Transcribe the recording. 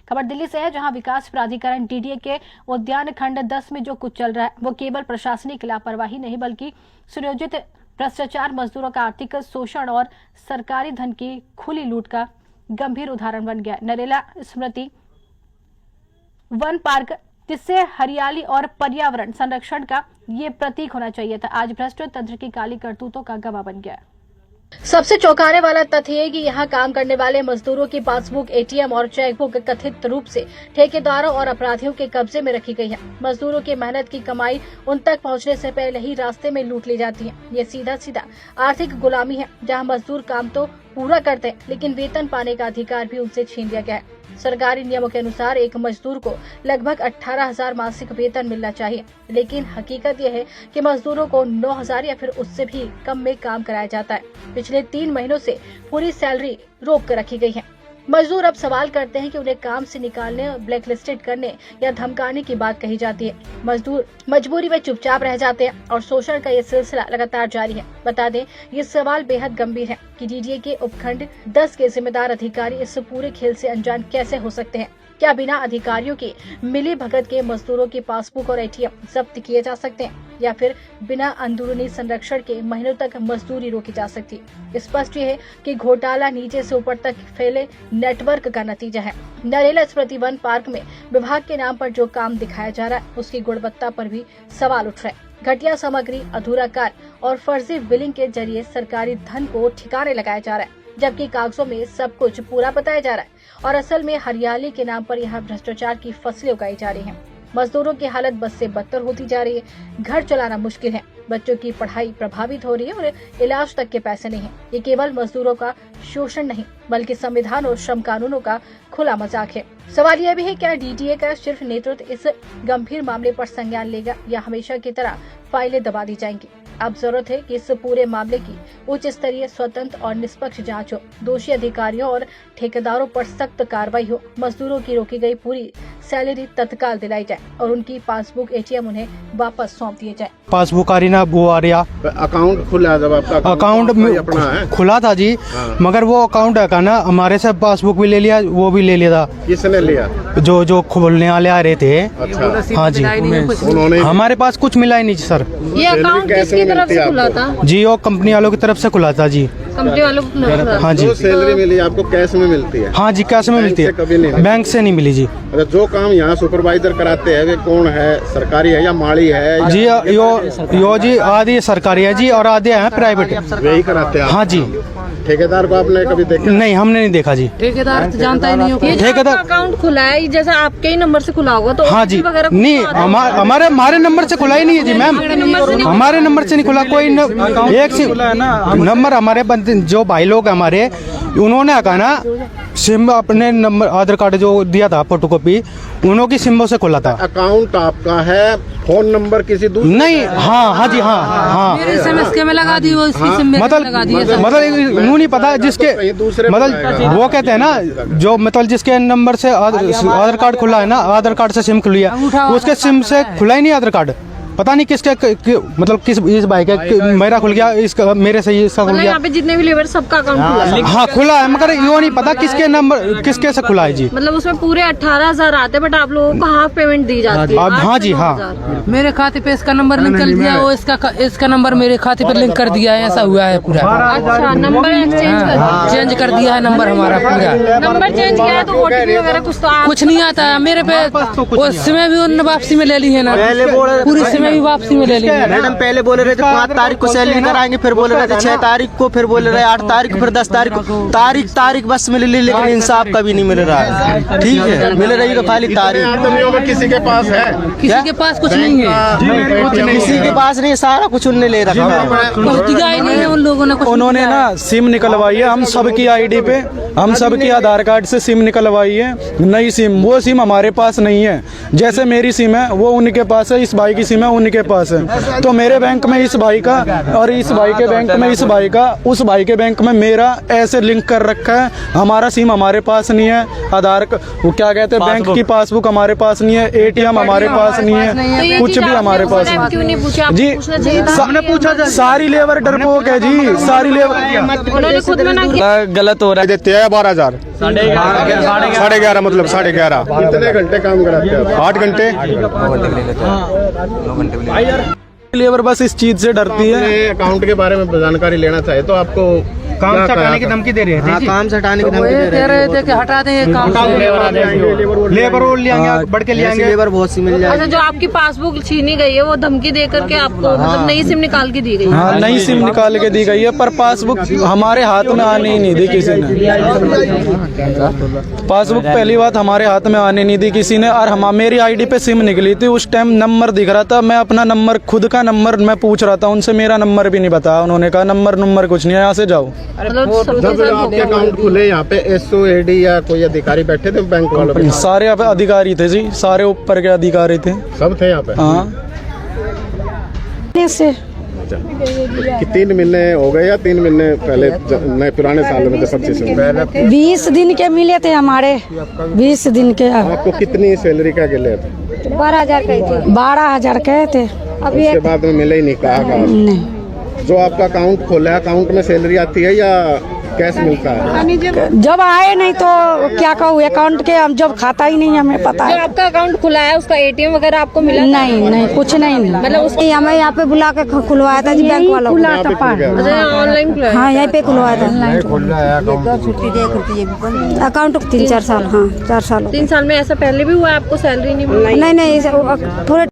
खबर दिल्ली से है, जहां विकास प्राधिकरण डीडीए के उद्यान खंड 10 में जो कुछ चल रहा है वो केवल प्रशासनिक लापरवाही नहीं बल्कि सुनियोजित भ्रष्टाचार, मजदूरों का आर्थिक शोषण और सरकारी धन की खुली लूट का गंभीर उदाहरण बन गया। नरेला स्मृति वन पार्क, जिससे हरियाली और पर्यावरण संरक्षण का ये प्रतीक होना चाहिए था, आज भ्रष्ट तंत्र की काली करतूतों का गवाह बन गया। सबसे चौंकाने वाला तथ्य है कि यहाँ काम करने वाले मजदूरों की पासबुक, एटीएम और चेकबुक कथित रूप से ठेकेदारों और अपराधियों के कब्जे में रखी गई है। मजदूरों की मेहनत की कमाई उन तक पहुँचने से पहले ही रास्ते में लूट ली जाती है। ये सीधा सीधा आर्थिक गुलामी है, जहाँ मजदूर काम तो पूरा करते हैं लेकिन वेतन पाने का अधिकार भी उनसे छीन लिया गया है। सरकारी नियमों के अनुसार एक मजदूर को लगभग 18,000 मासिक वेतन मिलना चाहिए, लेकिन हकीकत यह है कि मजदूरों को 9,000 या फिर उससे भी कम में काम कराया जाता है। पिछले 3 महीनों से पूरी सैलरी रोक कर रखी गई है। मजदूर अब सवाल करते हैं कि उन्हें काम से निकालने, ब्लैकलिस्टेड करने या धमकाने की बात कही जाती है। मजदूर मजबूरी में चुपचाप रह जाते हैं और शोषण का ये सिलसिला लगातार जारी है। बता दें, ये सवाल बेहद गंभीर है कि डीडीए के उपखंड 10 के जिम्मेदार अधिकारी इस पूरे खेल से अनजान कैसे हो सकते हैं। क्या बिना अधिकारियों की मिली भगत के मजदूरों की पासबुक और एटीएम जब्त किए जा सकते हैं, या फिर बिना अंदरूनी संरक्षण के महीनों तक मजदूरी रोकी जा सकती है? स्पष्ट है कि घोटाला नीचे से ऊपर तक फैले नेटवर्क का नतीजा है। नरेला स्मृति वन पार्क में विभाग के नाम पर जो काम दिखाया जा रहा है उसकी गुणवत्ता पर भी सवाल उठ रहे हैं। घटिया सामग्री, अधूरा कार्य और फर्जी बिलिंग के जरिए सरकारी धन को ठिकाने लगाया जा रहा है, जबकि कागजों में सब कुछ पूरा बताया जा रहा है और असल में हरियाली के नाम पर यहाँ भ्रष्टाचार की फसलें उगाई जा रही हैं। मजदूरों की हालत बद से बदतर होती जा रही है, घर चलाना मुश्किल है, बच्चों की पढ़ाई प्रभावित हो रही है और इलाज तक के पैसे नहीं है। ये केवल मजदूरों का शोषण नहीं बल्कि संविधान और श्रम कानूनों का खुला मजाक है। सवाल यह भी है, क्या डीडीए का सिर्फ नेतृत्व इस गंभीर मामले पर संज्ञान लेगा या हमेशा की तरह फाइलें दबा दी जाएंगी? अब जरूरत है कि इस पूरे मामले की उच्च स्तरीय, स्वतंत्र और निष्पक्ष जांच हो, दोषी अधिकारियों और ठेकेदारों पर सख्त कार्रवाई हो, मजदूरों की रोकी गई पूरी सैलरी तत्काल दिलाई जाए और उनकी पासबुक, एटीएम उन्हें वापस सौंप दिए जाए। पासबुक आ रही ना, वो आ रहा अकाउंट खुला, जब आपका अकाउंट अपना है खुला था जी। हाँ। मगर वो अकाउंट का ना हमारे से पासबुक भी ले लिया, वो भी ले लिया था। किसने लिया? जो खोलने वाले आ रहे थे। अच्छा। हाँ जी, उन्होंने हमारे पास कुछ मिला ही नहीं सर। ये अकाउंट किसकी तरफ से खुला था? जियो कंपनी वालों की तरफ से खुला था जी। कंपनी वालों को खुला था। हाँ जी। जो सैलरी मिली आपको कैश में मिलती है? हाँ जी, कैश में मिलती है, कभी नहीं? बैंक से नहीं मिली जी। अच्छा, जो काम यहाँ सुपरवाइजर कराते हैं वे कौन है? सरकारी है या माड़ी है? जी यो जी, आधी सरकारी है जी और आधे हैं प्राइवेट। वही कराते हैं? हाँ जी। ठेकेदार को आपने कभी देखा? नहीं, हमने नहीं देखा जी। ठेकेदार तो जानता ही नहीं होगा। ठेकेदार अकाउंट खुला है जैसे आपके ही नंबर से खुला होगा तो हाँ जी, नहीं हमारे नंबर से खुला ही नहीं है जी मैम। हमारे नंबर से नहीं खुला कोई एक नंबर। हमारे जो भाई लोग हमारे, उन्होंने कहा ना सिम अपने नंबर, आधार कार्ड जो दिया था फोटोकॉपी, उन्हों की सिमों से खुला था। अकाउंट आपका है, फोन नंबर किसी दूसरे नहीं? हाँ जी, हाँ। मेरे SMS के में लगा दी, वो इसकी सिम में लगा दी। मतलब नहीं पता जिसके, दूसरे मतलब वो कहते हैं ना, जो मतलब जिसके नंबर से आधार कार्ड खुला है ना, आधार कार्ड से सिम खुली है, उसके सिम से खुला ही नहीं आधार कार्ड। पता नहीं किसके मतलब किस इस भाई का मेरा खुल गया, इसका मेरे से इसका खुल गया। यहाँ पे जितने भी लेबर सबका अकाउंट खुला है। हाँ खुला है, मगर ये नहीं पता किसके नंबर किसके से खुला है जी। मतलब उसमें पूरे 18,000 आते हैं, बट आप लोगों को हाफ पेमेंट दी जाती है। हाँ जी, हाँ। मेरे खाते पे इसका नंबर लिंक कर दिया, वो इसका नंबर मेरे खाते पे लिंक कर दिया है, ऐसा हुआ है पूरा। अच्छा, नंबर चेंज कर दिया है नंबर हमारा पूरा। नंबर चेंज किया है तो OTP वगैरह कुछ नहीं आता है मेरे पे। उसमें भी उन वापसी में ले ली है ना, पूरी समय भी वापसी में ले ली। मैडम पहले बोले रहे थे 5 तारीख को सैलरी कराएंगे, फिर बोले रहे थे 6 तारीख को, फिर बोले रहे 8 तारीख, फिर 10 तारीख को। तारीख बस मिल रही, लेकिन इंसाफ कभी नहीं मिल रहा है। ठीक है, मिल रही तो खाली तारीख। किसी के पास है? किसी के पास कुछ नहीं है, किसी के पास नहीं, सारा कुछ उनने ले रखा है। नहीं है उन लोगों ने। उन्होंने ना सिम निकलवाई है हम सबकी आईडी पे, हम सबकी आधार कार्ड से सिम निकलवाई है, नई सिम। वो सिम हमारे पास नहीं है। जैसे मेरी सिम है वो उनके पास है, इस भाई की सिम है उनके पास है। तो मेरे बैंक में इस भाई का और इस भाई के बैंक में इस भाई का, उस भाई के बैंक में मेरा ऐसे लिंक कर रखा है। हमारा सिम हमारे पास नहीं है, आधार वो क्या कहते हैं बैंक की पासबुक हमारे पास नहीं है, ATM हमारे पास नहीं है, कुछ भी हमारे पास नहीं। क्यों नहीं पूछा? जी हमने पूछा सारी लेबर डरपोक है जी, सारी लेबर उन्होंने खुद मना किया। गलत हो रहा है। देते हैं 12,000 11:30 मतलब 11:30। कितने घंटे काम कराते हैं? 8 घंटे। लेबर बस इस चीज से डरती है। अपने अकाउंट के बारे में जानकारी लेना चाहे तो आपको काम से हटाने की धमकी दे रहे हैं। हाँ, काम से हटाने की धमकी दे रहे थे कि हटा दें काम लेबर और ले आएंगे, बढ़ के ले आएंगे। लेबर बहुत सी मिल अच्छा, जाएगी। जो आपकी पासबुक छीनी गई है वो धमकी दे करके आपको मतलब नई सिम निकाल के दी गई है? हाँ, नई सिम निकाल के दी गई है, पर पासबुक हमारे हाथ में आने ही नहीं दी किसी ने। पासबुक पहली बात हमारे हाथ में आने नहीं दी किसी ने। और हम मेरी ID पे सिम निकली थी, उस टाइम नंबर दिख रहा था। मैं अपना नंबर, खुद का नंबर मैं पूछ रहा था उनसे, मेरा नंबर भी नहीं बताया। उन्होंने कहा नंबर कुछ नहीं है, यहाँ से जाओ। मतलब जब आपके अकाउंट खुले यहाँ पे SOAD या कोई अधिकारी बैठे थे बैंक वालों पे? सारे यहाँ पे अधिकारी थे जी, सारे ऊपर के अधिकारी थे। सब थे यहाँ पे? हाँ, कि 3 महीने हो गए या 3 महीने पहले नए पुराने साल में 25 20 दिन के मिले थे हमारे, 20 दिन के। आपको कितनी सैलरी का गिले थे? 12,000 कहे थे। अभी उसके बाद में मिले ही नहीं, कहा नहीं, जो आपका अकाउंट खोला है, अकाउंट में सैलरी आती है या कैश मिलता है? जब आए नहीं तो क्या कहूँ, अकाउंट के हम जब खाता ही नहीं, हमें पता जो है। आपका अकाउंट खुला है उसका ATM वगैरह आपको मिला? नहीं, कुछ नहीं। मतलब उसको हमें यहाँ पे बुला के खुलवाया था जी, बैंक वालों को। ऑनलाइन खुला है? हाँ, यहीं पे खुलवाया था अकाउंट। 3-4 साल। हाँ, 4 साल। 3 साल में ऐसा पहले भी हुआ है आपको सैलरी नहीं मिली? नहीं, थोड़े